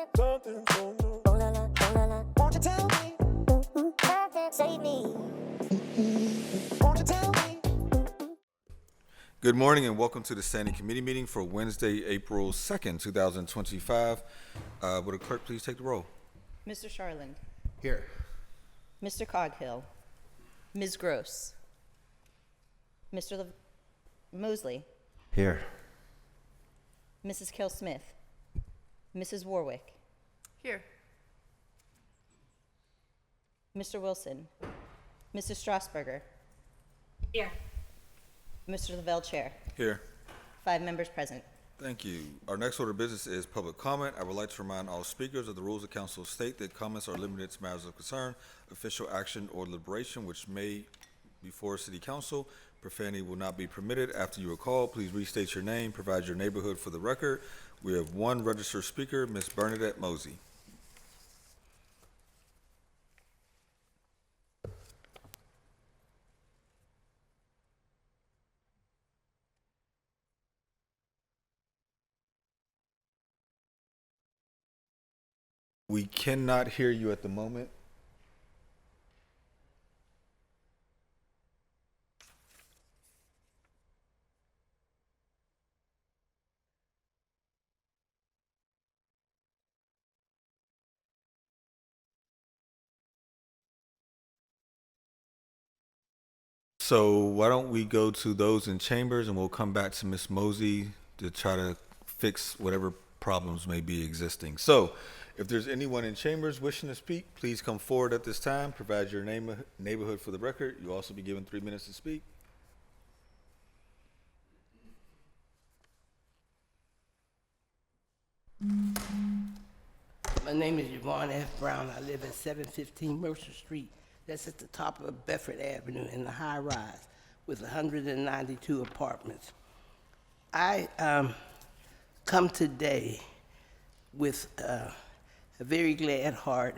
Something so new. Oh la la, oh la la. Won't you tell me? Save me. Won't you tell me? Good morning and welcome to the Standing Committee meeting for Wednesday, April 2nd, 2025. Would the clerk please take the roll? Mr. Charland. Here. Mr. Coghill. Ms. Gross. Mr. Mosley. Here. Mrs. Kell-Smith. Mrs. Warwick. Here. Mr. Wilson. Mrs. Strasburger. Here. Mr. Lavelle Chair. Here. 5 members present. Thank you. Our next order of business is public comment. I would like to remind all speakers of the rules of council state that comments are limited to matters of concern, official action, or deliberation which may before City Council. Profanity will not be permitted. After you are called, please restate your name, provide your neighborhood for the record. We have one registered speaker, Ms. Bernadette Mosey. We cannot hear you at the moment. So why don't we go to those in chambers and we'll come back to Ms. Mosey to try to fix whatever problems may be existing. So if there's anyone in chambers wishing to speak, please come forward at this time. Provide your name, neighborhood for the record. You'll also be given 3 minutes to speak. My name is Yvonne F. Brown. I live at 715 Mercer Street. That's at the top of Bedford Avenue in the high rise with 192 apartments. I come today with a very glad heart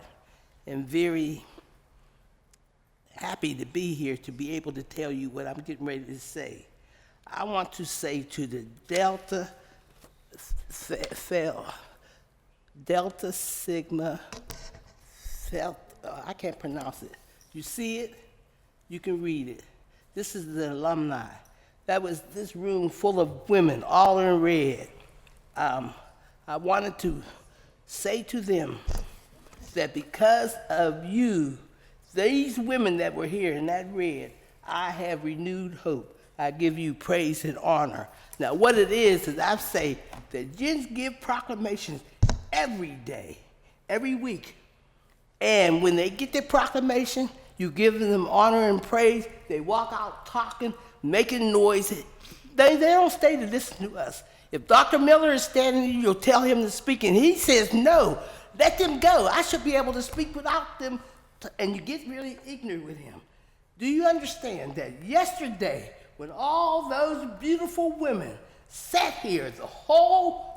and very happy to be here to be able to tell you what I'm getting ready to say. I want to say to the Delta Sigma, I can't pronounce it. You see it, you can read it. This is the alumni. That was this room full of women, all in red. I wanted to say to them that because of you, these women that were here in that red, I have renewed hope. I give you praise and honor. Now what it is I say that gens give proclamations every day, every week. And when they get their proclamation, you give them honor and praise. They walk out talking, making noise. They don't stay to listen to us. If Dr. Miller is standing there, you'll tell him to speak, and he says no. Let them go. I should be able to speak without them, and you get really ignorant with him. Do you understand that yesterday, when all those beautiful women sat here, the whole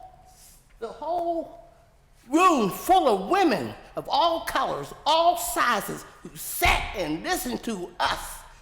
room full of women of all colors, all sizes, who sat and listened to us,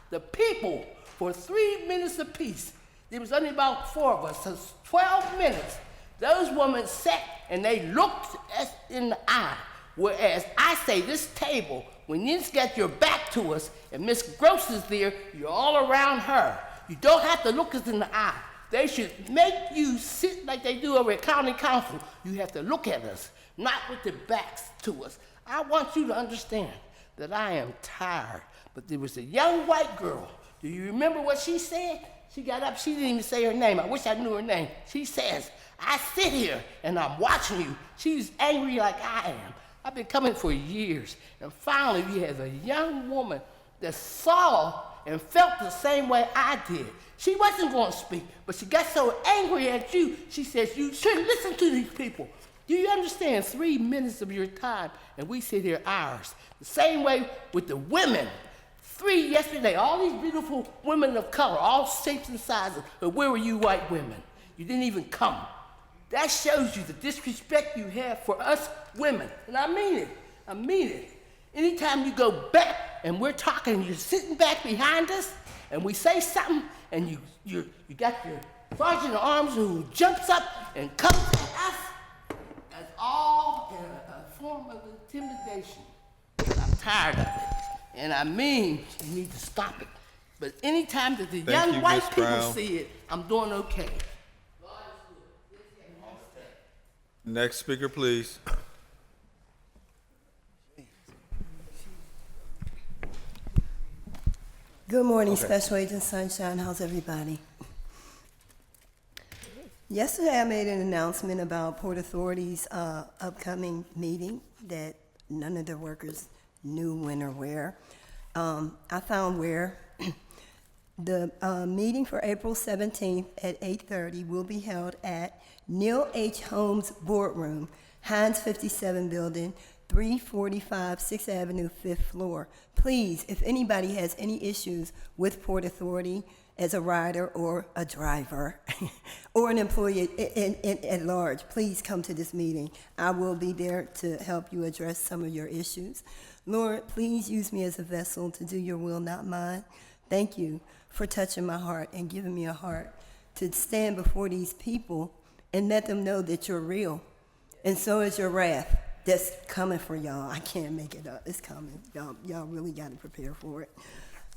the people, for 3 minutes apiece. There was only about 4 of us, so 12 minutes. Those women sat and they looked us in the eye. Whereas I say this table, when you got your back to us and Miss Gross is there, you're all around her. You don't have to look us in the eye. They should make you sit like they do over at county council. You have to look at us, not with the backs to us. I want you to understand that I am tired. But there was a young white girl. Do you remember what she said? She got up, she didn't even say her name. I wish I knew her name. She says, I sit here and I'm watching you. She's angry like I am. I've been coming for years. And finally, we have a young woman that saw and felt the same way I did. She wasn't going to speak, but she got so angry at you, she says, you shouldn't listen to these people. Do you understand? 3 minutes of your time, and we sit here hours. The same way with the women. 3 yesterday, all these beautiful women of color, all shapes and sizes, but where were you white women? You didn't even come. That shows you the disrespect you have for us women. And I mean it. I mean it. Anytime you go back and we're talking, you're sitting back behind us, and we say something, and you got your sergeant at arms who jumps up and comes at us as all form of intimidation. I'm tired of it. And I mean, you need to stop it. But anytime that the young you, white Miss people Brown. see it, I'm doing okay. Next speaker, please. Good morning, Special Agent Sunshine. How's everybody? Yesterday, I made an announcement about Port Authority's upcoming meeting that none of the workers knew when or where. I found where. The meeting for April 17th at 8:30 will be held at Neil H. Holmes Boardroom, Hines 57 Building, 345 6th Avenue, 5th floor. Please, if anybody has any issues with Port Authority as a rider or a driver or an employee at large, please come to this meeting. I will be there to help you address some of your issues. Lord, please use me as a vessel to do your will, not mine. Thank you for touching my heart and giving me a heart to stand before these people and let them know that you're real. And so is your wrath that's coming for y'all. I can't make it up. It's coming. Y'all really got to prepare for it.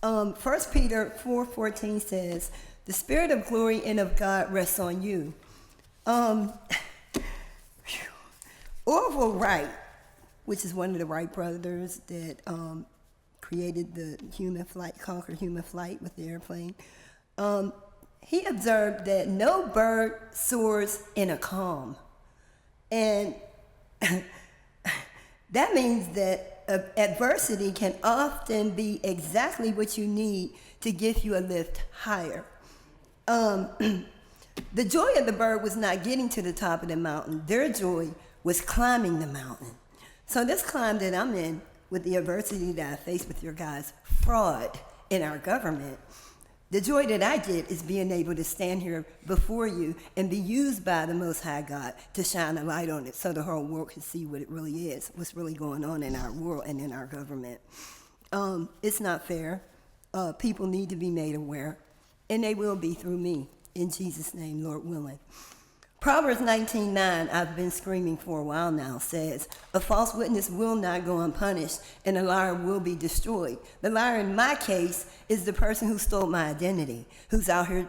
1 Peter 4:14 says, the Spirit of glory and of God rests on you. Orville Wright, which is one of the Wright brothers that created the conquered human flight with the airplane, he observed that no bird soars in a calm. And that means that adversity can often be exactly what you need to give you a lift higher. The joy of the bird was not getting to the top of the mountain. Their joy was climbing the mountain. So this climb that I'm in, with the adversity that I face with your guys' fraud in our government, the joy that I get is being able to stand here before you and be used by the Most High God to shine a light on it so the whole world can see what it really is, what's really going on in our world and in our government. It's not fair. People need to be made aware, and they will be through me. In Jesus' name, Lord willing. Proverbs 19:9, I've been screaming for a while now, says, a false witness will not go unpunished, and a liar will be destroyed. The liar in my case is the person who stole my identity, who's out here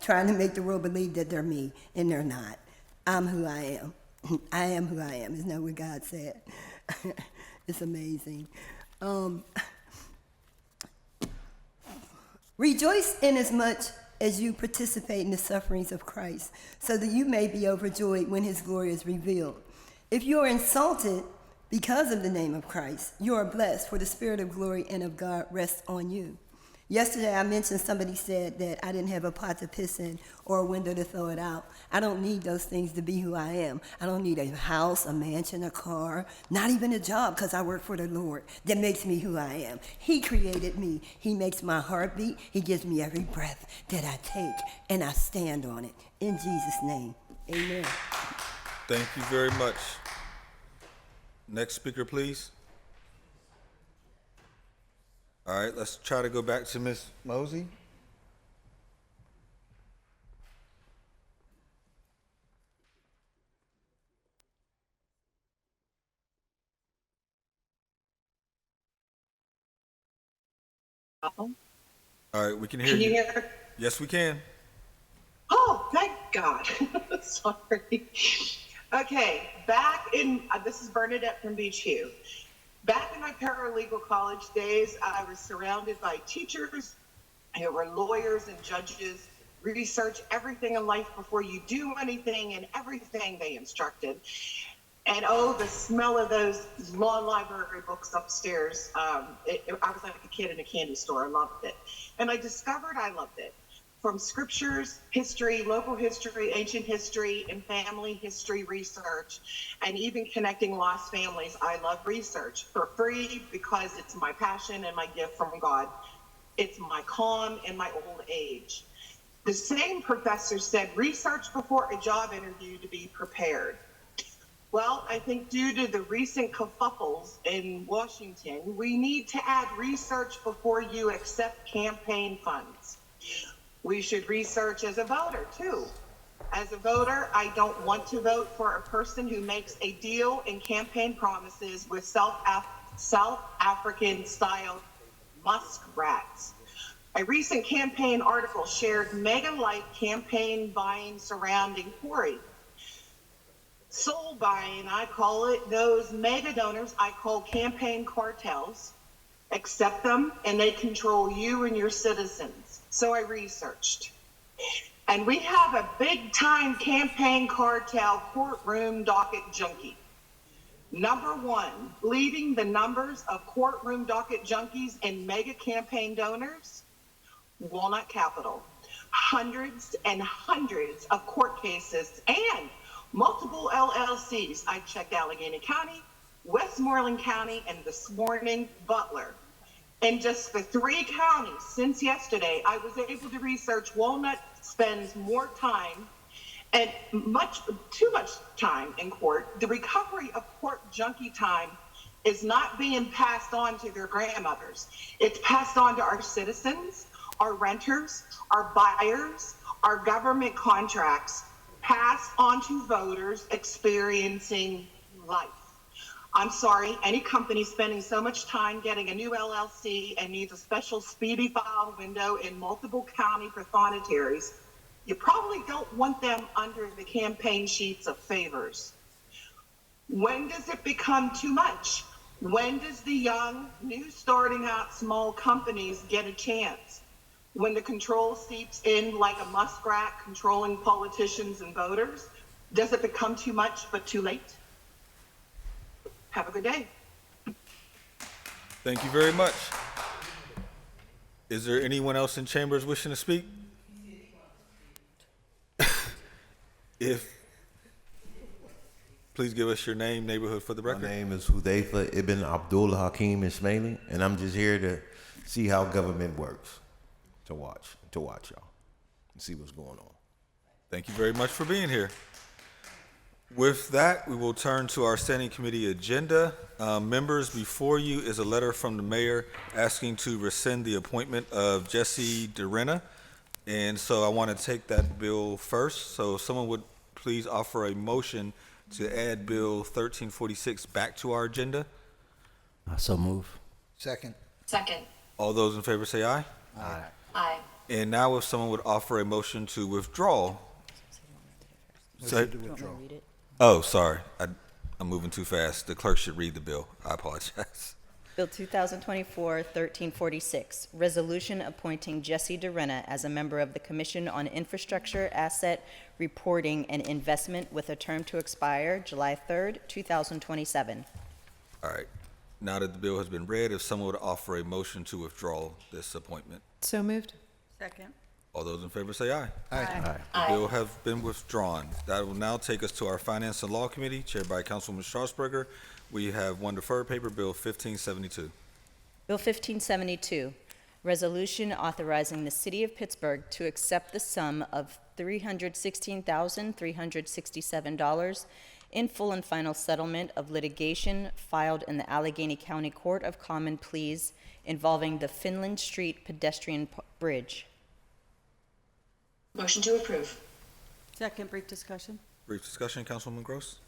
trying to make the world believe that they're me, and they're not. I'm who I am. I am who I am. Isn't that what God said? It's amazing. Rejoice inasmuch as you participate in the sufferings of Christ, so that you may be overjoyed when his glory is revealed. If you are insulted because of the name of Christ, you are blessed, for the Spirit of glory and of God rests on you. Yesterday I mentioned somebody said that I didn't have a pot to piss in or a window to throw it out. I don't need those things to be who I am. I don't need a house, a mansion, a car, not even a job, because I work for the Lord. That makes me who I am. He created me. He makes my heart beat. He gives me every breath that I take, and I stand on it. In Jesus' name, amen. Thank you very much. Next speaker, please. All right, let's try to go back to Ms. Mosey. All right, we can hear Can you you. hear? Yes, we can. Oh, thank God. Sorry. Okay, back in, this is Bernadette from Beach View. Back in my paralegal college days, I was surrounded by teachers who were lawyers and judges, research everything in life before you do anything, and everything they instructed. And oh, the smell of those law library books upstairs. I was like a kid in a candy store. I loved it. And I discovered I loved it. From scriptures, history, local history, ancient history, and family history research, and even connecting lost families. I love research for free because it's my passion and my gift from God. It's my calm in my old age. The same professor said, research before a job interview to be prepared. Well, I think due to the recent kerfuffles in Washington, we need to add research before you accept campaign funds. We should research as a voter, too. As a voter, I don't want to vote for a person who makes a deal and campaign promises with South African style muskrats. A recent campaign article shared mega-like campaign buying surrounding Corey. Soul buying, I call it. Those mega donors I call campaign cartels. Accept them and they control you and your citizens. So I researched. And we have a big time campaign cartel courtroom docket junkie. Number one, leading the numbers of courtroom docket junkies and mega campaign donors, Walnut Capital. Hundreds and hundreds of court cases and multiple LLCs. I checked Allegheny County, Westmoreland County, and this morning, Butler. In just the 3 counties since yesterday, I was able to research Walnut spends more time and too much time in court. The recovery of court junkie time is not being passed on to their grandmothers. It's passed on to our citizens, our renters, our buyers, our government contracts, passed on to voters experiencing life. I'm sorry, any company spending so much time getting a new LLC and needs a special speedy file window in multiple county prothonotary, you probably don't want them under the campaign sheets of favors. When does it become too much? When does the young, new starting out small companies get a chance? When the control seeps in like a muskrat controlling politicians and voters? Does it become too much but too late? Have a good day. Thank you very much. Is there anyone else in chambers wishing to speak? Please give us your name, neighborhood for the record. My name is Hudayfa Ibn Abdul Hakim Ismaili, and I'm just here to see how government works, to watch y'all, and see what's going on. Thank you very much for being here. With that, we will turn to our standing committee agenda. Members, before you is a letter from the mayor asking to rescind the appointment of Jesse DeRena. And so I want to take that bill first. So if someone would please offer a motion to add Bill 1346 back to our agenda. So move. Second. Second. All those in favor say aye. Aye. Aye. And now if someone would offer a motion to withdraw. Motion to withdraw. Oh, sorry. I'm moving too fast. The clerk should read the bill. I apologize. Bill 2024-1346, resolution appointing Jesse DeRena as a member of the Commission on Infrastructure, Asset Reporting, and Investment with a term to expire July 3rd, 2027. All right. Now that the bill has been read, if someone would offer a motion to withdraw this appointment. So moved. Second. All those in favor say aye. Aye. The bill has been withdrawn. That will now take us to our Finance and Law Committee, chaired by Councilwoman Strasburger. We have one deferred paper, Bill 1572. Bill 1572, resolution authorizing the City of Pittsburgh to accept the sum of $316,367 in full and final settlement of litigation filed in the Allegheny County Court of Common Pleas involving the Finland Street pedestrian bridge. Motion to approve. Second, brief discussion. Brief discussion, Councilwoman Gross.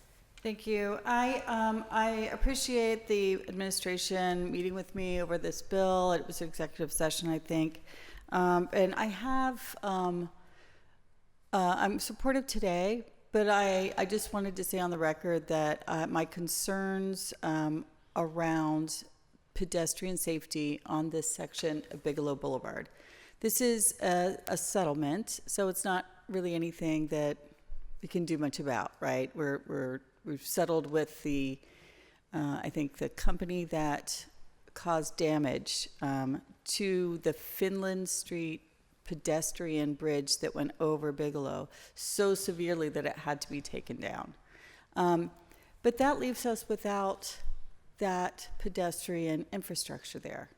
Thank you. I appreciate the administration meeting with me over this bill. It was an executive session, I think. And I have, I'm supportive today, but I just wanted to say on the record that my concerns around pedestrian safety on this section of Bigelow Boulevard. This is a settlement, so it's not really anything that we can do much about, right? We've settled with the, I think the company that caused damage to the Finland Street pedestrian bridge that went over Bigelow so severely that it had to be taken down. But that leaves us without that pedestrian infrastructure there.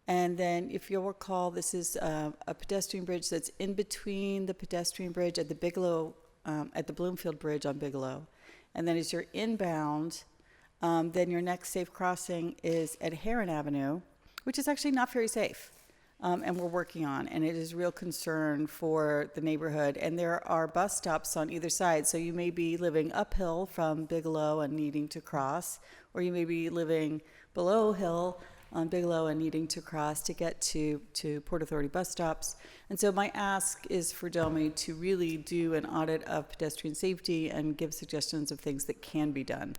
And then if you'll recall, this is a pedestrian bridge that's in between the pedestrian bridge at the Bigelow, at the Bloomfield Bridge on Bigelow. And then as you're inbound, then your next safe crossing is at Heron Avenue, which is actually not very safe. and we're working on, and it is a real concern for the neighborhood. And there are bus stops on either side, so you may be living uphill from Bigelow and needing to cross, or you may be living below hill on Bigelow and needing to cross to get to Port Authority bus stops. And so my ask is for Delmy to really do an audit of pedestrian safety and give suggestions of things that can be done.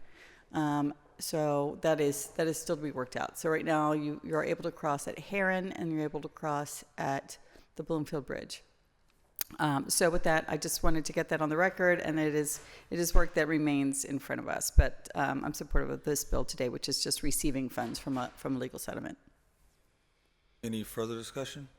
So that is still to be worked out. So right now you're able to cross at Heron and you're able to cross at the Bloomfield Bridge. So with that, I just wanted to get that on the record, and it is work that remains in front of us. But I'm supportive of this bill today, which is just receiving funds from a legal settlement. Any further discussion?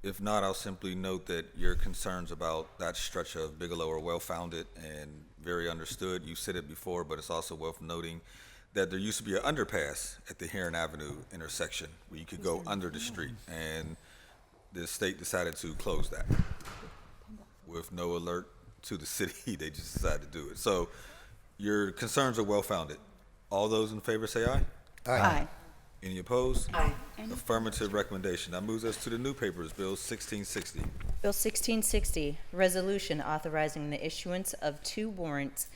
If not, I'll simply note that your concerns about that stretch of Bigelow are well-founded and very understood. You said it before, but it's also worth noting that there used to be an underpass at the Heron Avenue intersection where you could go under the street, and the state decided to close that with no alert to the city. They just decided to do it. So your concerns are well-founded. All those in favor say aye. Aye. Any opposed? Aye. Affirmative recommendation. That moves us to the new papers, Bill 1660. Bill 1660, resolution authorizing the issuance of 2 warrants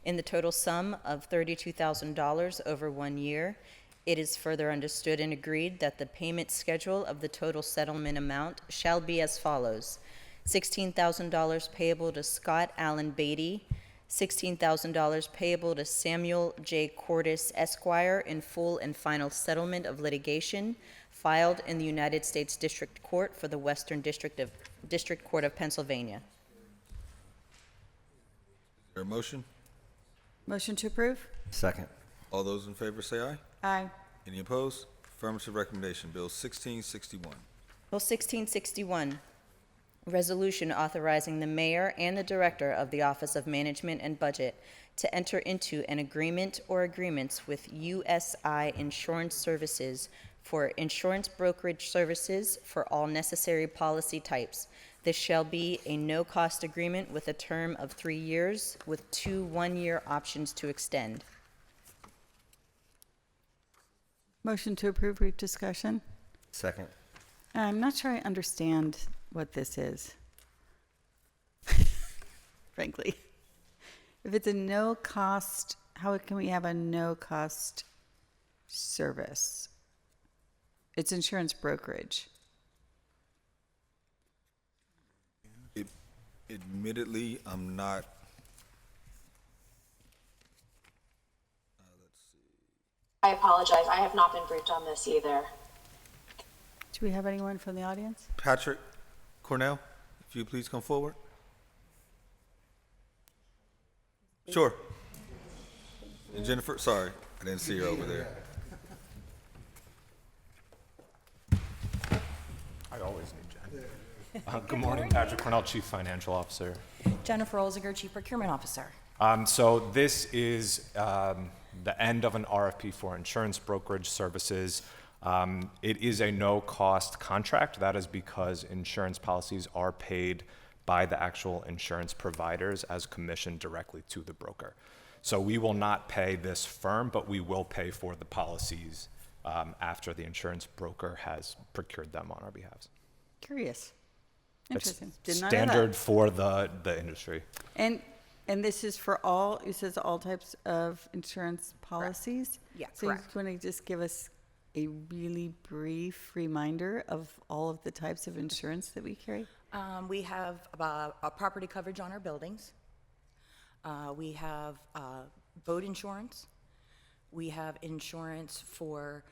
in the total sum of $32,000 over 1 year. It is further understood and agreed that the payment schedule of the total settlement amount shall be as follows: $16,000 payable to Scott Allen Beatty, $16,000 payable to Samuel J. Cordes Esquire in full and final settlement of litigation filed in the United States District Court for the Western District Court of Pennsylvania. Is there a motion? Motion to approve? Second. All those in favor say aye. Aye. Any opposed? Affirmative recommendation. Bill 1661. Bill 1661, resolution authorizing the mayor and the director of the Office of Management and Budget to enter into an agreement or agreements with USI Insurance Services for insurance brokerage services for all necessary policy types. This shall be a no-cost agreement with a term of 3 years with 2 one-year options to extend. Motion to approve, brief discussion. Second. I'm not sure I understand what this is, frankly. If it's a no-cost, how can we have a no-cost service? It's insurance brokerage. Admittedly, I'm not. I apologize. I have not been briefed on this either. Do we have anyone from the audience? Patrick Cornell, if you please come forward. Sure. And Jennifer, sorry, I didn't see her over there. I always need Jen. Good morning, Patrick Cornell, Chief Financial Officer. Jennifer Olziger, Chief Procurement Officer. So this is the end of an RFP for insurance brokerage services. It is a no-cost contract. That is because insurance policies are paid by the actual insurance providers as commission directly to the broker. So we will not pay this firm, but we will pay for the policies after the insurance broker has procured them on our behalf. Curious. It's Interesting. Did not know standard that. for the industry. And this is for all, it says all types of insurance policies? Yeah, So correct. you want to just give us a really brief reminder of all of the types of insurance that we carry? We have a property coverage on our buildings. We have boat insurance. We have insurance for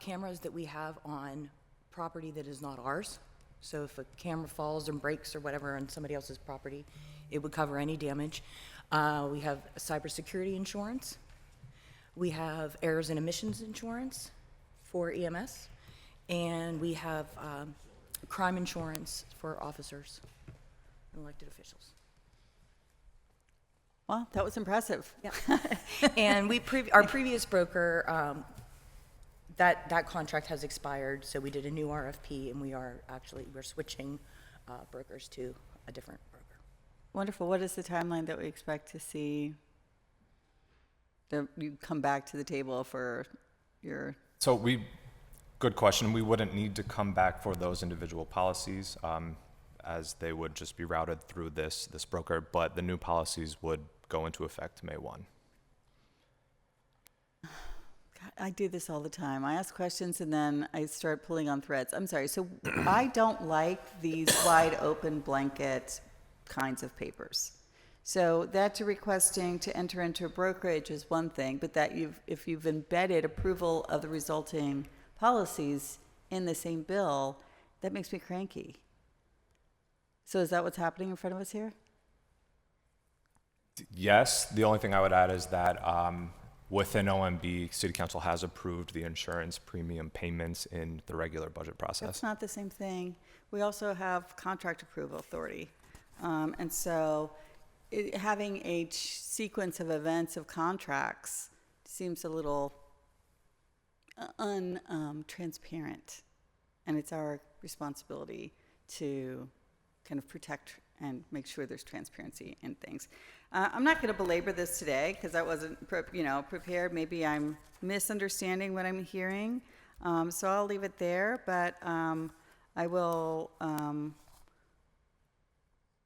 cameras that we have on property that is not ours. So if a camera falls and breaks or whatever on somebody else's property, it would cover any damage. We have cybersecurity insurance. We have errors and emissions insurance for EMS. And we have crime insurance for officers and elected officials. Wow, that was impressive. Yeah. And our previous broker, that contract has expired, so we did a new RFP, and we're switching brokers to a different broker. Wonderful. What is the timeline that we expect to see that you come back to the table for your? So Good question. We wouldn't need to come back for those individual policies, as they would just be routed through this broker, but the new policies would go into effect May 1. God, I do this all the time. I ask questions and then I start pulling on threads. I'm sorry. So I don't like these wide open blanket kinds of papers. So that you're requesting to enter into a brokerage is one thing, but that if you've embedded approval of the resulting policies in the same bill, that makes me cranky. So is that what's happening in front of us here? Yes, the only thing I would add is that within OMB, City Council has approved the insurance premium payments in the regular budget process. That's not the same thing. We also have contract approval authority. And so having a sequence of events of contracts seems a little untransparent. And it's our responsibility to kind of protect and make sure there's transparency in things. I'm not going to belabor this today because I wasn't prepared. Maybe I'm misunderstanding what I'm hearing. So I'll leave it there, but I will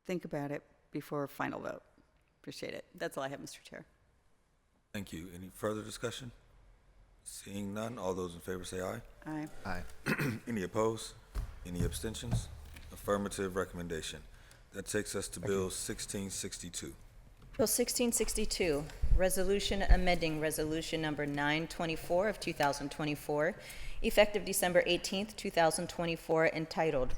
think about it before final vote. Appreciate it. That's all I have, Mr. Chair. Thank you. Any further discussion? Seeing none, all those in favor say aye. Aye. Aye. Any opposed? Any abstentions? Affirmative recommendation. That takes us to Bill 1662. Bill 1662, resolution amending resolution number 924 of 2024, effective December 18th, 2024, entitled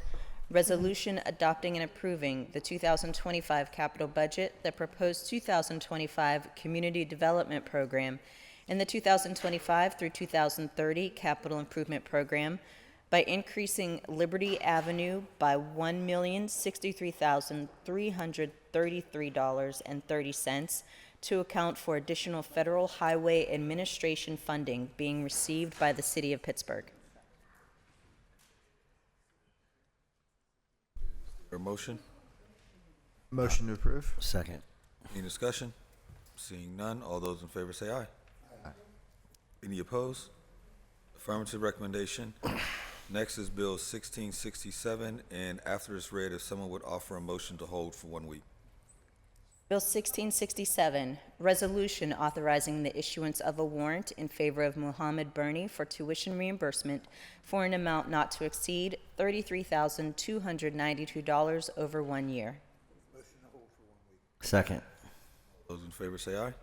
Resolution Adopting and Approving the 2025 Capital Budget, the Proposed 2025 Community Development Program, and the 2025 through 2030 Capital Improvement Program by increasing Liberty Avenue by $1,063,333.30 to account for additional federal highway administration funding being received by the City of Pittsburgh. A motion? Motion to approve. Second. Any discussion? Seeing none, all those in favor say aye. Aye. Any opposed? Affirmative recommendation. Next is Bill 1667, and after it's read, if someone would offer a motion to hold for 1 week. Bill 1667, resolution authorizing the issuance of a warrant in favor of Muhammad Birney for tuition reimbursement for an amount not to exceed $33,292 over 1 year. Second. Those in favor say aye.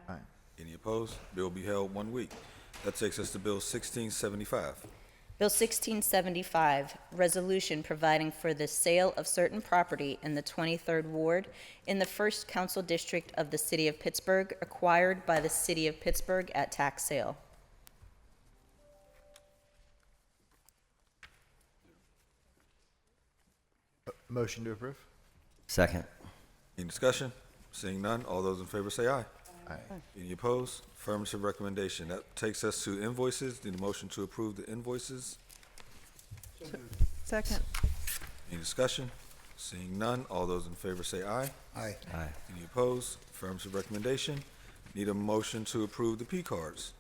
Aye. Any opposed? Bill will be held 1 week. That takes us to Bill 1675. Bill 1675, resolution providing for the sale of certain property in the 23rd Ward in the 1st Council District of the City of Pittsburgh, acquired by the City of Pittsburgh at tax sale. Motion to approve. Second. Any discussion? Seeing none, all those in favor say aye. Aye. Any opposed? Affirmative recommendation. That takes us to invoices. Need a motion to approve the invoices. Second. Any discussion? Seeing none, all those in favor say aye. Aye. Aye. Any opposed? Affirmative recommendation. Need a motion to approve the P cards.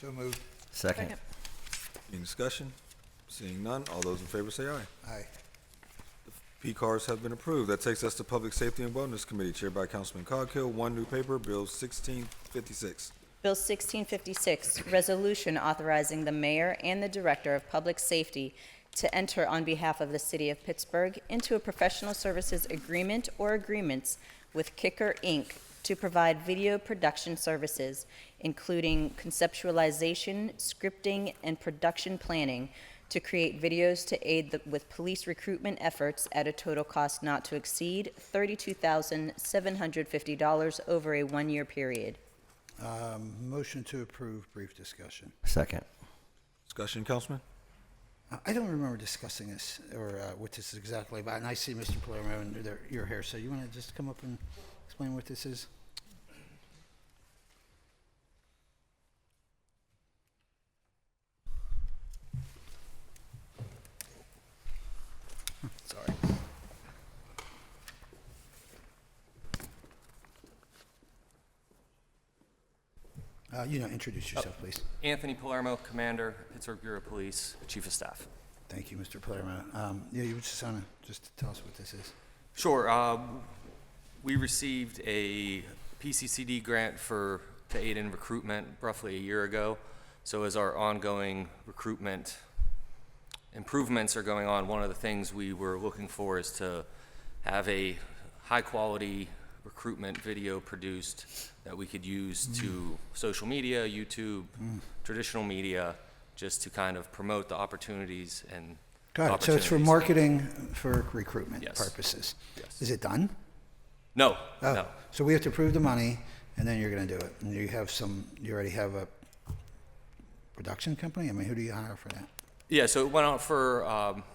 So moved. Second. Any discussion? Seeing none, all those in favor say aye. Aye. P cards have been approved. That takes us to Public Safety and Wellness Committee, chaired by Councilman Coghill. One new paper, Bill 1656. Bill 1656, resolution authorizing the mayor and the director of public safety to enter on behalf of the City of Pittsburgh into a professional services agreement or agreements with Kicker, Inc. to provide video production services, including conceptualization, scripting, and production planning to create videos to aid with police recruitment efforts at a total cost not to exceed $32,750 over a 1-year period. Motion to approve, brief discussion. Second. Discussion, Councilman? I don't remember discussing this or what this is exactly about, and I see Mr. Palermo and you're here, so you want to just come up and explain what this is? Sorry. Introduce yourself, please. Anthony Palermo, Commander, Pittsburgh Bureau of Police, Chief of Staff. Thank you, Mr. Palermo. You just want to just tell us what this is. Sure. We received a PCCD grant to aid in recruitment roughly a year ago. So as our ongoing recruitment improvements are going on, one of the things we were looking for is to have a high-quality recruitment video produced that we could use to social media, YouTube, traditional media, just to kind of promote the opportunities and Got it. So it's for marketing, for recruitment Yes. purposes. Yes. Is it done? No, Oh, no. so we have to approve the money, and then you're going to do it. And you already have a production company? I mean, who do you hire for that? Yeah, so it went out for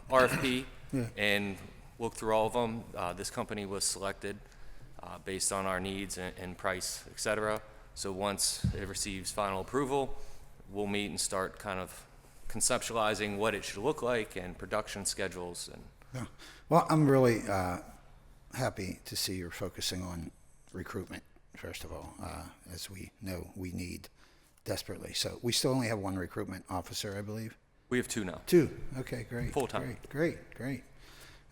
RFP Yeah. and looked through all of them. This company was selected based on our needs and price, et cetera. So once it receives final approval, we'll meet and start kind of conceptualizing what it should look like and production schedules. And Yeah. Well, I'm really happy to see you're focusing on recruitment, first of all, as we know we need desperately. So we still only have one recruitment officer, I believe. we have 2 now. 2. Okay, great. Full-time. Great.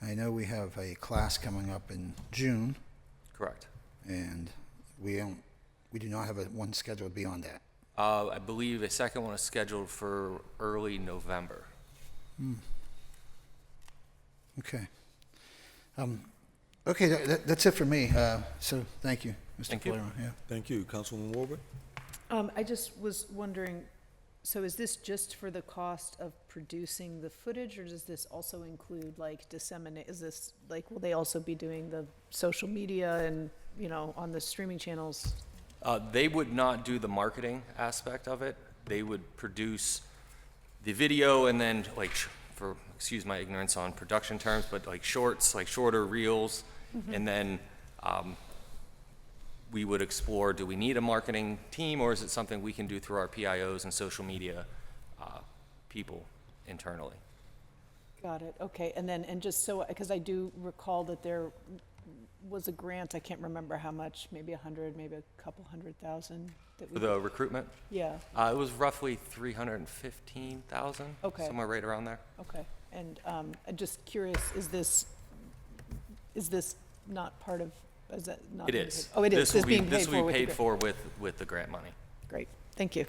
I know we have a class coming up in June, Correct. and we do not have one scheduled beyond that. I believe a second one is scheduled for early November. Okay. Okay, that's it for me. So thank you, Mr. Thank you. Palermo. Yeah. Thank you. Councilwoman Warburg? I just was wondering, so is this just for the cost of producing the footage, or does this also include like disseminate, is this like, will they also be doing the social media and, on the streaming channels? They would not do the marketing aspect of it. They would produce the video and then excuse my ignorance on production terms, but like shorts, like shorter reels, and then we would explore, do we need a marketing team, or is it something we can do through our PIOs and social media people internally? Got it, okay, and just so, because I do recall that there was a grant, I can't remember how much, maybe 100, maybe a couple 100,000. For the recruitment? Yeah, It was roughly 315,000. Okay. Somewhere right around there. okay, and I'm just curious, is this not part of, is that not? It being is. paid- Oh, it is, This this will be, being paid this for will be with the paid grant. for with the grant money. Great, thank you.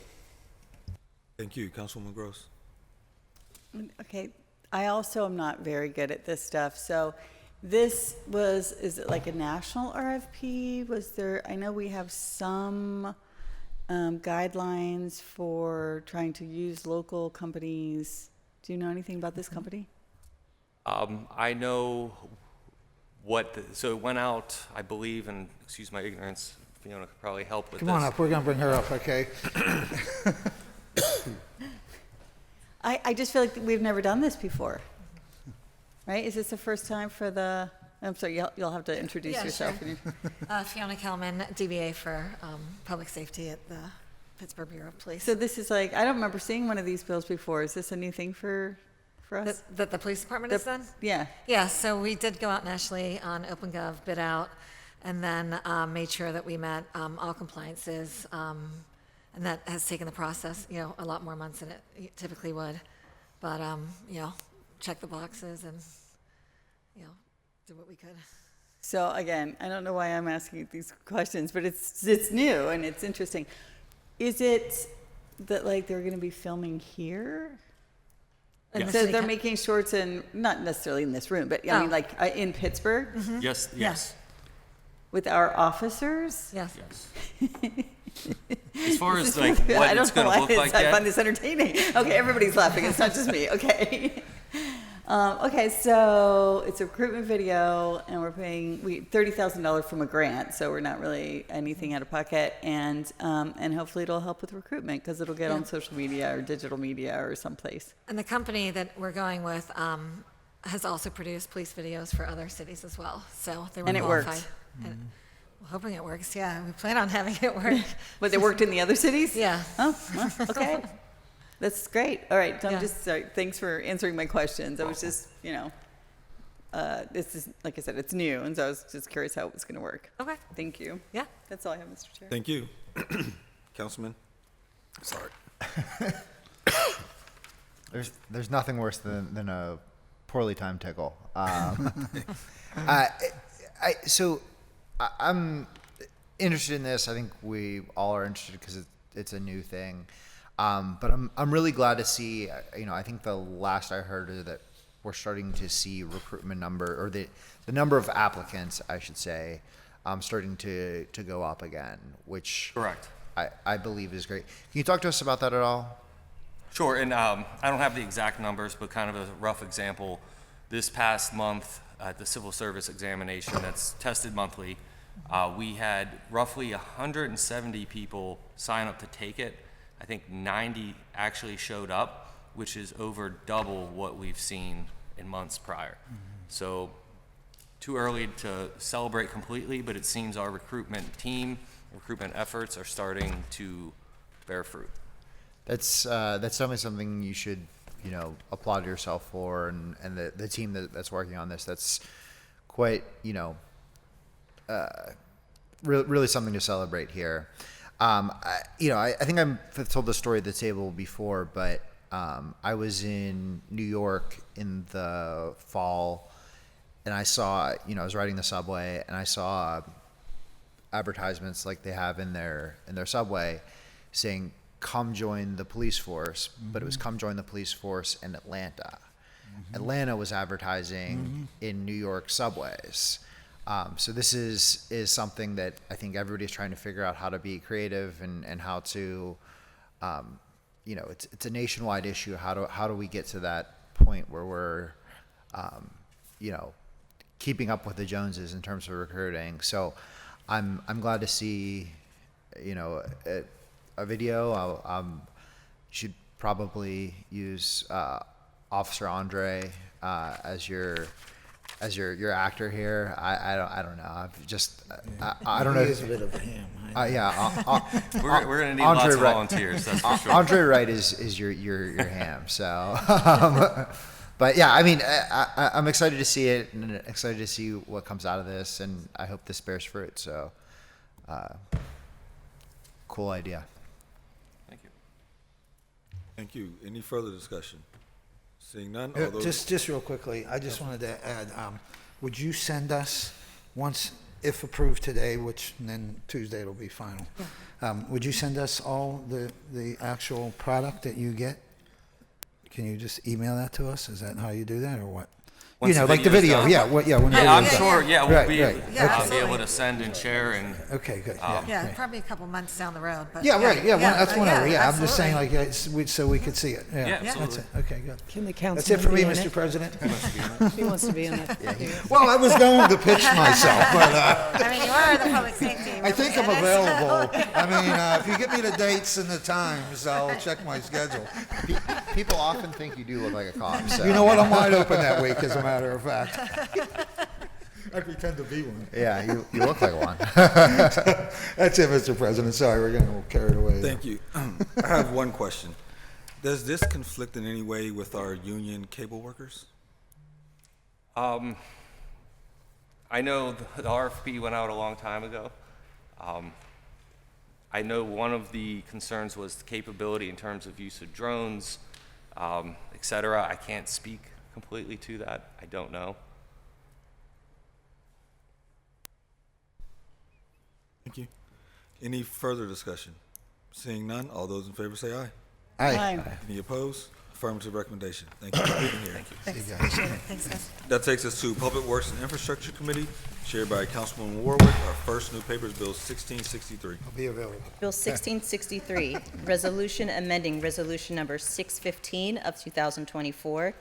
Thank you. Councilwoman Gross? Okay, I also am not very good at this stuff, so is it like a national RFP? I know we have some guidelines for trying to use local companies. Do you know anything about this company? I know so it went out, I believe, and excuse my ignorance, Fiona could probably help with this. Come on up. We're going to bring her up, okay? I just feel like we've never done this before, right? Is this the first time for I'm sorry, you'll have to introduce Yeah, yourself. sure. Fiona Kelman, DBA for Public Safety at the Pittsburgh Bureau of Police. So this is like, I don't remember seeing one of these bills before. Is this a new thing for us? That the police department has done? Yeah. Yeah, so we did go out nationally on OpenGov, bid out, and then made sure that we met all compliances. And that has taken the process, a lot more months than it typically would. But, check the boxes and, do what we could. So again, I don't know why I'm asking these questions, but it's new and it's interesting. Is it that like they're going to be filming here? And Yes. so they're making shorts in, not necessarily in this room, but I mean like in Pittsburgh Yes. with our officers? Yes. As far as I what don't it's know going to why look like I yet, find this entertaining. Okay, everybody's laughing. It's not just me. Okay. Okay, so it's a recruitment video, and we're paying $30,000 from a grant, so we're not really anything out of pocket, and hopefully it'll help with recruitment because it'll get on social media or digital media or someplace. And the company that we're going with has also produced police videos for other cities as well. So they were And it qualified. worked. And we're hoping it works. Yeah, we plan on having it work. But they worked in the other cities? Yeah. Oh, well, okay. That's great. All right, I'm Yeah. just sorry. Thanks for answering my questions. I was just, this is, like I said, it's new, and so I was just curious how it was going to work. Okay. Thank you. Yeah. That's all I have, Mr. Chair. Thank you. Councilman? Sorry. There's nothing worse than a poorly timed tickle. I'm interested in this. I think we all are interested because it's a new thing. But I'm really glad to see. I think the last I heard is that we're starting to see recruitment number, or the number of applicants, I should say, starting to go up again, which Correct. I believe is great. Can you talk to us about that at all? Sure, and I don't have the exact numbers, but kind of a rough example. This past month at the civil service examination that's tested monthly, we had roughly 170 people sign up to take it. I think 90 actually showed up, which is over double what we've seen in months prior. So too early to celebrate completely, but it seems our recruitment efforts are starting to bear fruit. That's definitely something you should, applaud yourself for, and the team that's working on this. That's quite, really something to celebrate here. I think I've told the story at the table before, but I was in New York in the fall, and I saw, I was riding the subway, and I saw advertisements like they have in their subway saying, "Come join the police force," but it was "Come join the police force in Atlanta." Atlanta was advertising in New York subways. So this is something that I think everybody's trying to figure out how to be creative and how to, it's a nationwide issue. How do we get to that point where we're, keeping up with the Joneses in terms of recruiting? So I'm glad to see, a video. You should probably use Officer Andre as your actor here. I don't know. I've just I don't know. He is a bit of a ham. We're gonna need lots of volunteers. That's for sure. Andre Wright is your ham. So, but yeah, I mean, I'm excited to see it and excited to see what comes out of this, and I hope this bears fruit. So, cool idea. Thank you. Any further discussion? Seeing none, all those... Just real quickly, I just wanted to add, would you send us, once, if approved today, which then Tuesday it'll be final, would you send us all the actual product that you get? Can you just email that to us? Is that how you do that, or what? Once like the video, done? I'm sure. Yeah, we'll be able to send and share and. Okay, good. Probably a couple months down the road. But that's whenever. I'm absolutely. just saying, so we could see it. Yeah, that's it. Okay, good. Can the council? That's it for me, Mr. President. He wants to be in it. Well, I was going to pitch myself, but I mean, you are the public safety. I think I'm available. I mean, if you give me the dates and the times, I'll check my schedule. People often think you do look like a cop. So. You know what? I'm wide open that week, as a matter of fact. I pretend to be one. Yeah, you look like one. That's it, Mr. President. Sorry, we're getting a little carried away. Thank you. I have one question. Does this conflict in any way with our union cable workers? I know the RFP went out a long time ago. I know one of the concerns was the capability in terms of use of drones, et cetera. I can't speak completely to that. I don't know. Thank you. Any further discussion? Seeing none, all those in favor say aye. Aye. Any opposed? Affirmative recommendation. Thank you for being here. Thank you. Thanks, guys. That takes us to Public Works and Infrastructure Committee, chaired by Councilwoman Warwick. Our first new paper is Bill 1663. I'll be available. Bill 1663, resolution amending resolution number 615 of 2024,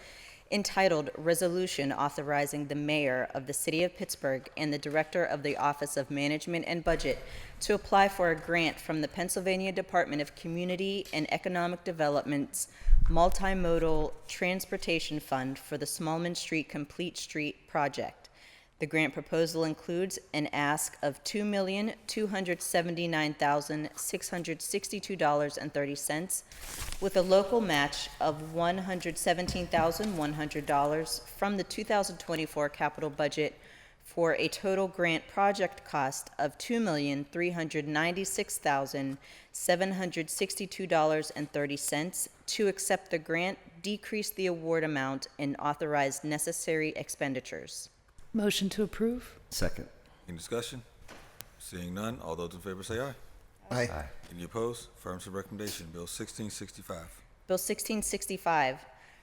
entitled Resolution Authorizing the Mayor of the City of Pittsburgh and the Director of the Office of Management and Budget to apply for a grant from the Pennsylvania Department of Community and Economic Development's Multimodal Transportation Fund for the Smallman Street Complete Street project. The grant proposal includes an ask of $2,279,662.30 with a local match of $117,100 from the 2024 capital budget for a total grant project cost of $2,396,762.30 to accept the grant, decrease the award amount, and authorize necessary expenditures. Motion to approve? Second. Any discussion? Seeing none, all those in favor say aye. Aye. Any opposed? Affirmative recommendation. Bill 1665. Bill 1665,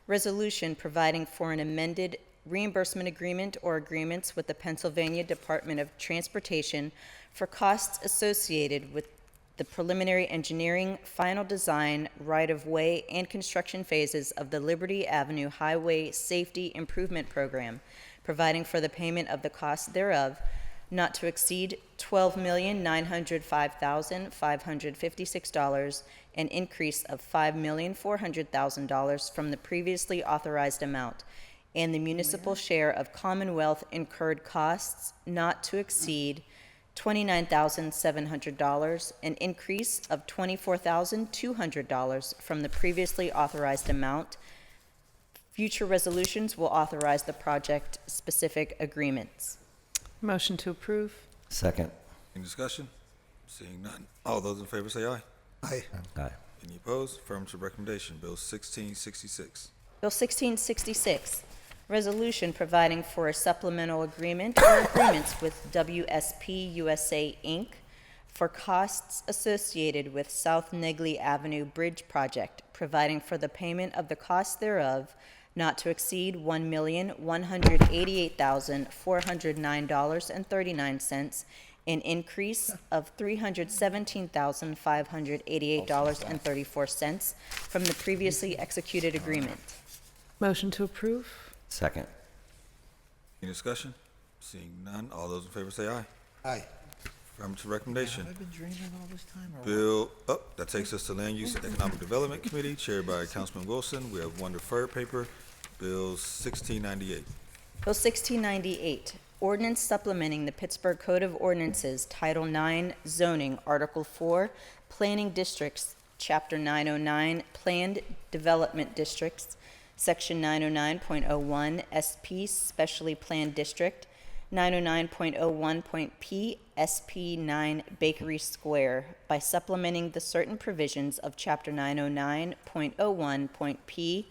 resolution providing for an amended reimbursement agreement or agreements with the Pennsylvania Department of Transportation for costs associated with the preliminary engineering, final design, right-of-way, and construction phases of the Liberty Avenue Highway Safety Improvement Program, providing for the payment of the cost thereof, not to exceed $12,905,556, an increase of $5,400,000 from the previously authorized amount, and the municipal share of Commonwealth incurred costs not to exceed $29,700, an increase of $24,200 from the previously authorized amount. Future resolutions will authorize the project-specific agreements. Motion to approve? Second. Any discussion? Seeing none, all those in favor say aye. Aye. Aye. Any opposed? Affirmative recommendation. Bill 1666. Bill 1666, resolution providing for a supplemental agreement or agreements with WSP USA, Inc. for costs associated with South Negley Avenue Bridge Project, providing for the payment of the cost thereof not to exceed $1,188,409.39, an increase of $317,588.34 from the previously executed agreement. Motion to approve? Second. Any discussion? Seeing none, all those in favor say aye. Aye. Affirmative recommendation. Have I been dreaming all this time? Or Bill, that takes us to Land Use and Economic Development Committee, chaired by Councilman Wilson. We have one deferred paper, Bill 1698. Bill 1698, ordinance supplementing the Pittsburgh Code of Ordinances, Title IX, zoning, Article 4, planning districts, Chapter 909, planned development districts, Section 909.01, SP, specially planned district, 909.01.p, SP 9, Bakery Square, by supplementing the certain provisions of Chapter 909.01.p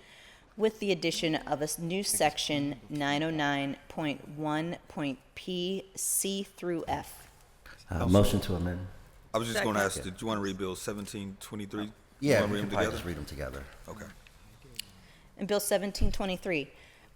with the addition of a new section 909.1.p, C through F. Motion to amend. I was just going to ask, did you want to read Bill 1723? Yeah, Want to we read can them probably together? just read them together. Okay. And Bill 1723,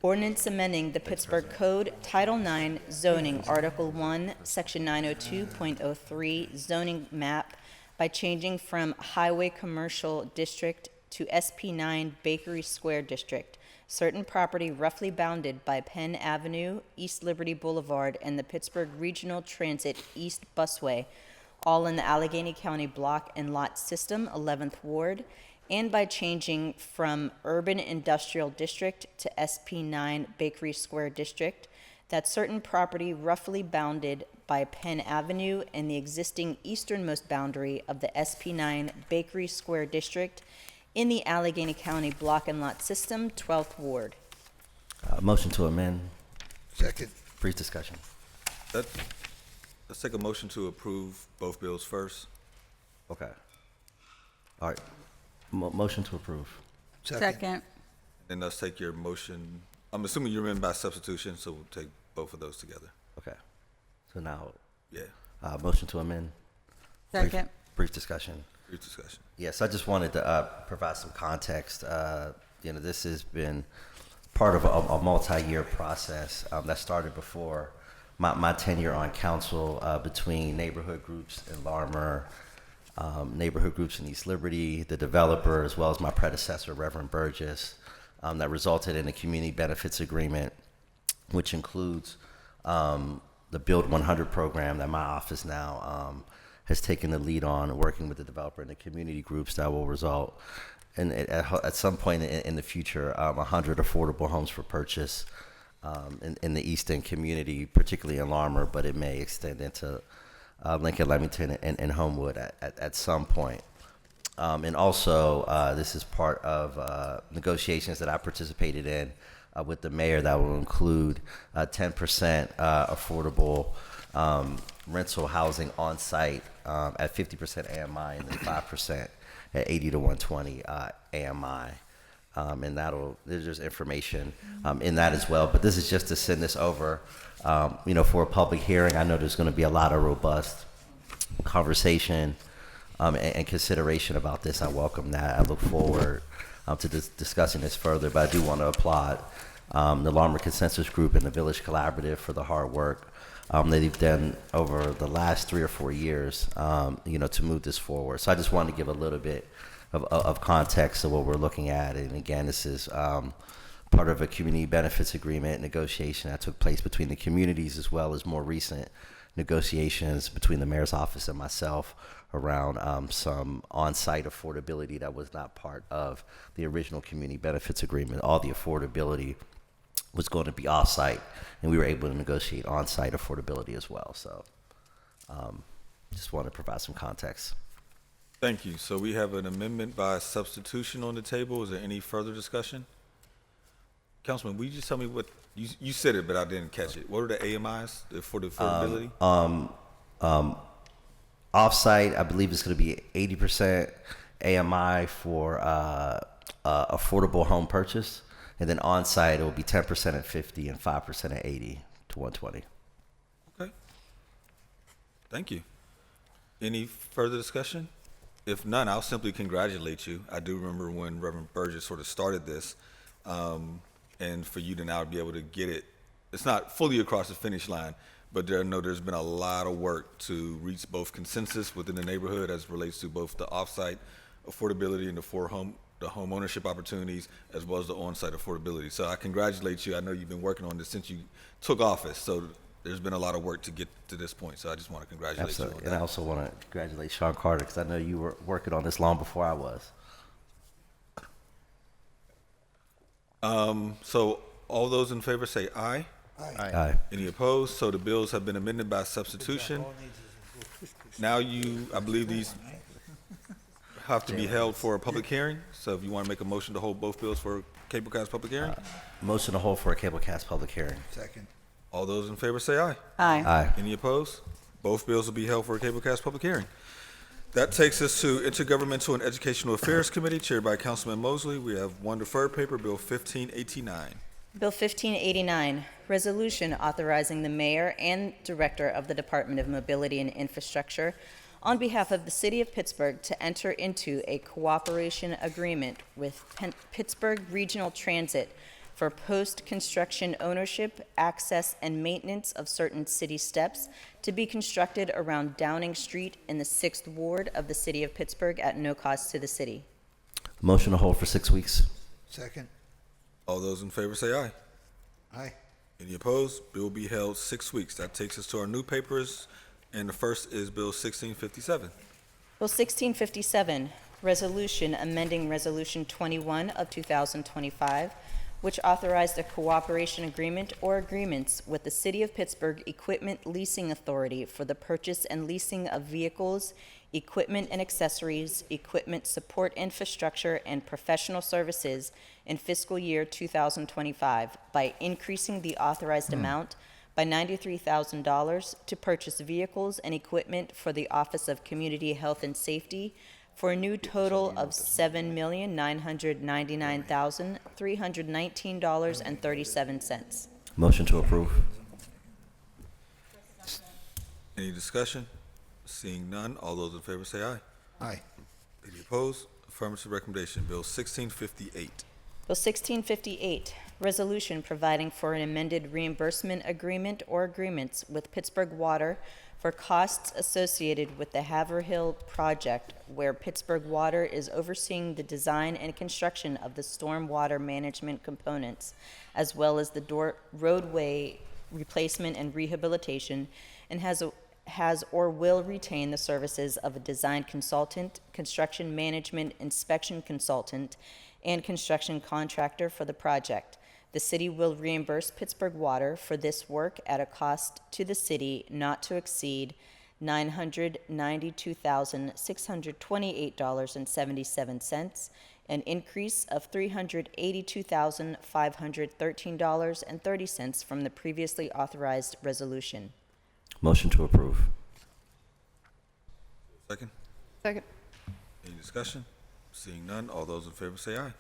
ordinance amending the Pittsburgh Code, Title IX, zoning, Article 1, Section 902.03, zoning map, by changing from Highway Commercial District to SP 9 Bakery Square District, certain property roughly bounded by Penn Avenue, East Liberty Boulevard, and the Pittsburgh Regional Transit East Busway, all in the Allegheny County Block and Lot System, 11th Ward, and by changing from Urban Industrial District to SP 9 Bakery Square District, that certain property roughly bounded by Penn Avenue and the existing easternmost boundary of the SP 9 Bakery Square District in the Allegheny County Block and Lot System, 12th Ward. Motion to amend. Second. Brief discussion. Let's take a motion to approve both bills first. Okay. All right. Motion to approve. Second. Then let's take your motion. I'm assuming you amend by substitution, so we'll take both of those together. Okay. So now, Yeah, motion to amend. Second. Brief discussion. brief discussion. Yes, I just wanted to provide some context. This has been part of a multi-year process that started before my tenure on council, between neighborhood groups in Larmer, neighborhood groups in East Liberty, the developer, as well as my predecessor, Reverend Burgess, that resulted in a community benefits agreement, which includes the Build 100 program that my office now has taken the lead on, working with the developer and the community groups that will result in, at some point in the future, 100 affordable homes for purchase in the East End community, particularly in Larmer, but it may extend into Lincoln, Leamington, and Homewood at some point. And also, this is part of negotiations that I participated in with the mayor that will include 10% affordable rental housing on site at 50% AMI and then 5% at 80 to 120 AMI. And there's just information in that as well. But this is just to send this over, for a public hearing. I know there's going to be a lot of robust conversation and consideration about this. I welcome that. I look forward to discussing this further. But I do want to applaud the Larmer Consensus Group and the Village Collaborative for the hard work that they've done over the last 3 or 4 years, to move this forward. So I just wanted to give a little bit of context of what we're looking at. And again, this is part of a community benefits agreement negotiation that took place between the communities, as well as more recent negotiations between the mayor's office and myself around some on-site affordability that was not part of the original community benefits agreement. All the affordability was going to be off-site, and we were able to negotiate on-site affordability as well. So just want to provide some context. Thank you. So we have an amendment by substitution on the table. Is there any further discussion? Councilman, will you just tell me what, you said it, but I didn't catch it. What are the AMIs for the affordability? Off-site, I believe it's going to be 80% AMI for affordable home purchase. And then on-site, it will be 10% at 50 and 5% at 80 to 120. Okay. Thank you. Any further discussion? If none, I'll simply congratulate you. I do remember when Reverend Burgess sort of started this, and for you to now be able to get it, it's not fully across the finish line, but there's been a lot of work to reach both consensus within the neighborhood as it relates to both the off-site affordability and the home ownership opportunities, as well as the on-site affordability. So I congratulate you. I know you've been working on this since you took office, so there's been a lot of work to get to this point. So I just want to congratulate Absolutely. you on And that. I also want to congratulate Sean Carter, because I know you were working on this long before I was. So all those in favor say aye. Aye. Any opposed? So the bills have been amended by substitution. Now I believe these have to be held for a public hearing. So if you want to make a motion to hold both bills for cablecast public hearing. Motion to hold for a cablecast public hearing. Second. All those in favor say aye. Aye. Aye. Any opposed? Both bills will be held for a cablecast public hearing. That takes us to Intergovernmental and Educational Affairs Committee, chaired by Councilman Mosley. We have one deferred paper, Bill 1589. Bill 1589, resolution authorizing the mayor and director of the Department of Mobility and Infrastructure on behalf of the city of Pittsburgh to enter into a cooperation agreement with Pittsburgh Regional Transit for post-construction ownership, access, and maintenance of certain city steps to be constructed around Downing Street in the 6th Ward of the city of Pittsburgh at no cost to the city. Motion to hold for 6 weeks. Second. All those in favor say aye. Aye. Any opposed? Bill will be held 6 weeks. That takes us to our new papers, and the first is Bill 1657. Bill 1657, resolution amending Resolution 21 of 2025, which authorized a cooperation agreement or agreements with the City of Pittsburgh Equipment Leasing Authority for the purchase and leasing of vehicles, equipment and accessories, equipment support infrastructure, and professional services in fiscal year 2025 by increasing the authorized amount by $93,000 to purchase vehicles and equipment for the Office of Community Health and Safety for a new total of $7,999,319.37. Motion to approve. Any discussion? Seeing none, all those in favor say aye. Aye. Any opposed? Affirmative recommendation. Bill 1658. Bill 1658, resolution providing for an amended reimbursement agreement or agreements with Pittsburgh Water for costs associated with the Haverhill project, where Pittsburgh Water is overseeing the design and construction of the stormwater management components, as well as the roadway replacement and rehabilitation, and has or will retain the services of a design consultant, construction management inspection consultant, and construction contractor for the project. The city will reimburse Pittsburgh Water for this work at a cost to the city not to exceed $992,628.77, an increase of $382,513.30 from the previously authorized resolution. Motion to approve. Second. Second. Any discussion? Seeing none, all those in favor say aye.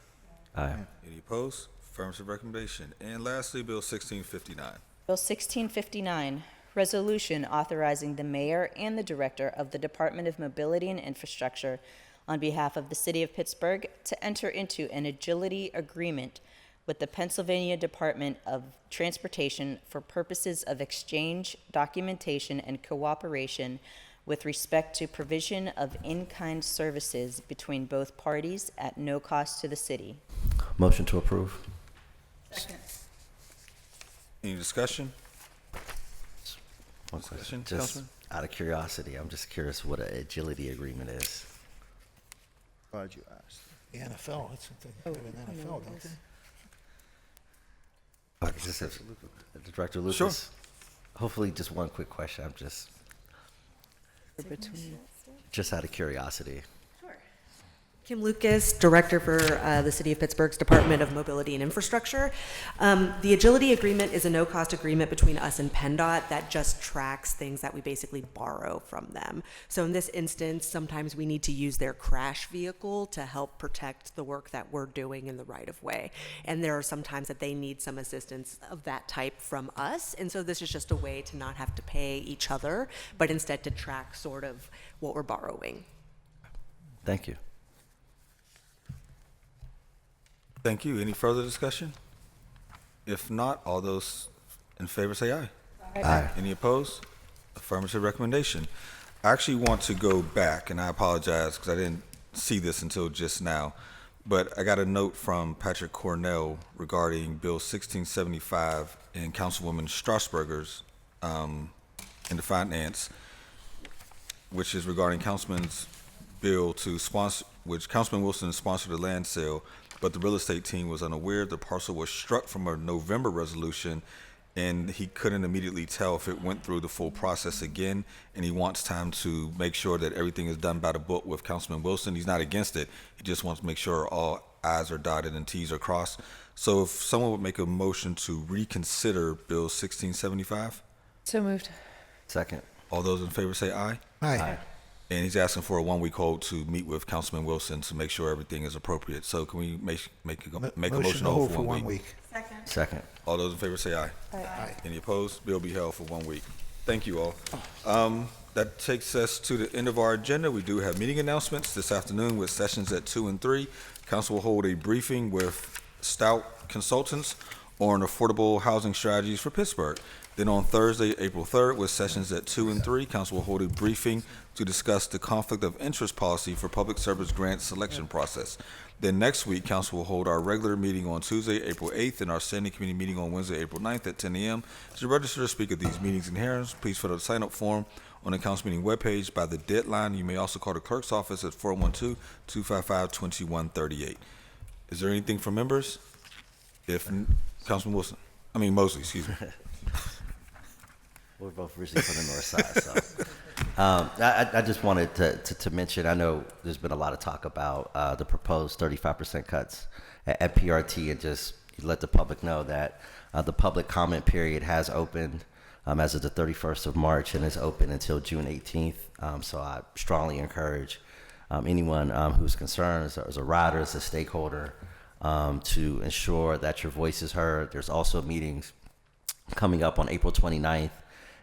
Aye. Any opposed? Affirmative recommendation. And lastly, Bill 1659. Bill 1659, resolution authorizing the mayor and the director of the Department of Mobility and Infrastructure on behalf of the city of Pittsburgh to enter into an agility agreement with the Pennsylvania Department of Transportation for purposes of exchange, documentation, and cooperation with respect to provision of in-kind services between both parties at no cost to the city. Motion to approve. Second. Any discussion? One question. Discussion, Just Councilman? out of curiosity, I'm just curious what an agility agreement is. Glad you asked. The NFL, it's the NFL, don't they? Director Lucas. Sure. Hopefully, just one quick question. I'm just out of curiosity. Kim Lucas, Director for the City of Pittsburgh's Department of Mobility and Infrastructure. The Agility Agreement is a no-cost agreement between us and PennDOT that just tracks things that we basically borrow from them. So in this instance, sometimes we need to use their crash vehicle to help protect the work that we're doing in the right-of-way. And there are some times that they need some assistance of that type from us. And so this is just a way to not have to pay each other, but instead to track sort of what we're borrowing. Thank you. Thank you. Any further discussion? If not, all those in favor say aye. Aye. Any opposed? Affirmative recommendation. I actually want to go back, and I apologize because I didn't see this until just now, but I got a note from Patrick Cornell regarding Bill 1675 and Councilwoman Strasburger's in the finance, which is regarding Councilman's bill to sponsor, which Councilman Wilson sponsored a land sale, but the real estate team was unaware. The parcel was struck from a November resolution, and he couldn't immediately tell if it went through the full process again, and he wants time to make sure that everything is done by the book with Councilman Wilson. He's not against it. He just wants to make sure all I's are dotted and T's are crossed. So if someone would make a motion to reconsider Bill 1675? So moved. Second. All those in favor say aye. Aye. And he's asking for a one-week hold to meet with Councilman Wilson to make sure everything is appropriate. So can we make a motion to hold for 1 week? Second. All those in favor say aye. Aye. Any opposed? Bill be held for 1 week. Thank you all. That takes us to the end of our agenda. We do have meeting announcements this afternoon with sessions at 2 and 3. Council will hold a briefing with Stout Consultants on affordable housing strategies for Pittsburgh. Then on Thursday, April 3rd, with sessions at 2 and 3, Council will hold a briefing to discuss the conflict of interest policy for public service grant selection process. Then next week, Council will hold our regular meeting on Tuesday, April 8th, and our standing committee meeting on Wednesday, April 9th at 10 a.m. To register to speak at these meetings and hearings, please fill out the sign-up form on the council meeting webpage by the deadline. You may also call the clerk's office at 412-255-2138. Is there anything from members? Councilman Mosley, excuse me. We're both originally from the north side, so. I just wanted to mention, I know there's been a lot of talk about the proposed 35% cuts at PRT, and just let the public know that the public comment period has opened as of the 31st of March and is open until June 18th. So I strongly encourage anyone who's concerned as a rider, as a stakeholder, to ensure that your voice is heard. There's also meetings coming up on April 29th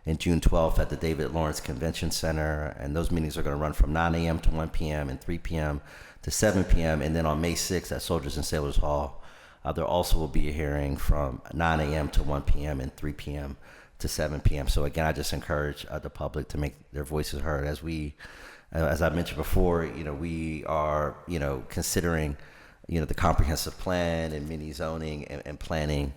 and June 12th at the David Lawrence Convention Center, and those meetings are going to run from 9 a.m. to 1 p.m. and 3 p.m. to 7 p.m. And then on May 6th at Soldiers and Sailors Hall, there also will be a hearing from 9 a.m. to 1 p.m. and 3 p.m. to 7 p.m. So again, I just encourage the public to make their voices heard. As I mentioned before, we are, considering, the comprehensive plan and mini zoning and planning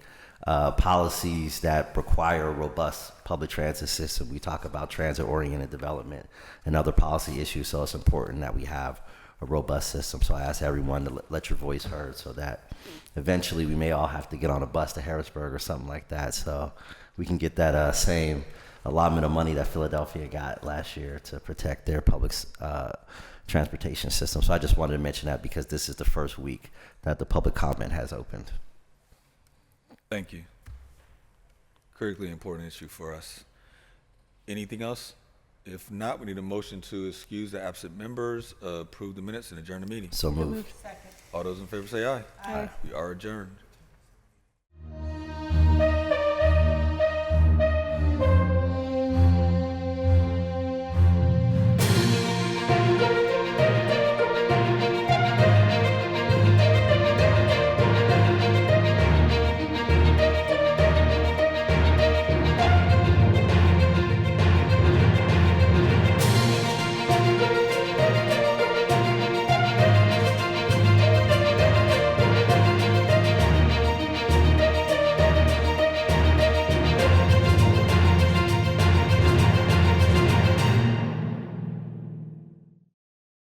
policies that require a robust public transit system. We talk about transit-oriented development and other policy issues, so it's important that we have a robust system. So I ask everyone to let your voice heard, so that eventually we may all have to get on a bus to Harrisburg or something like that, so we can get that same allotment of money that Philadelphia got last year to protect their public transportation system. So I just wanted to mention that because this is the first week that the public comment has opened. Thank you. Critically important issue for us. Anything else? If not, we need a motion to excuse the absent members, approve the minutes, and adjourn the meeting. So moved. All those in favor say aye. Aye. We are adjourned.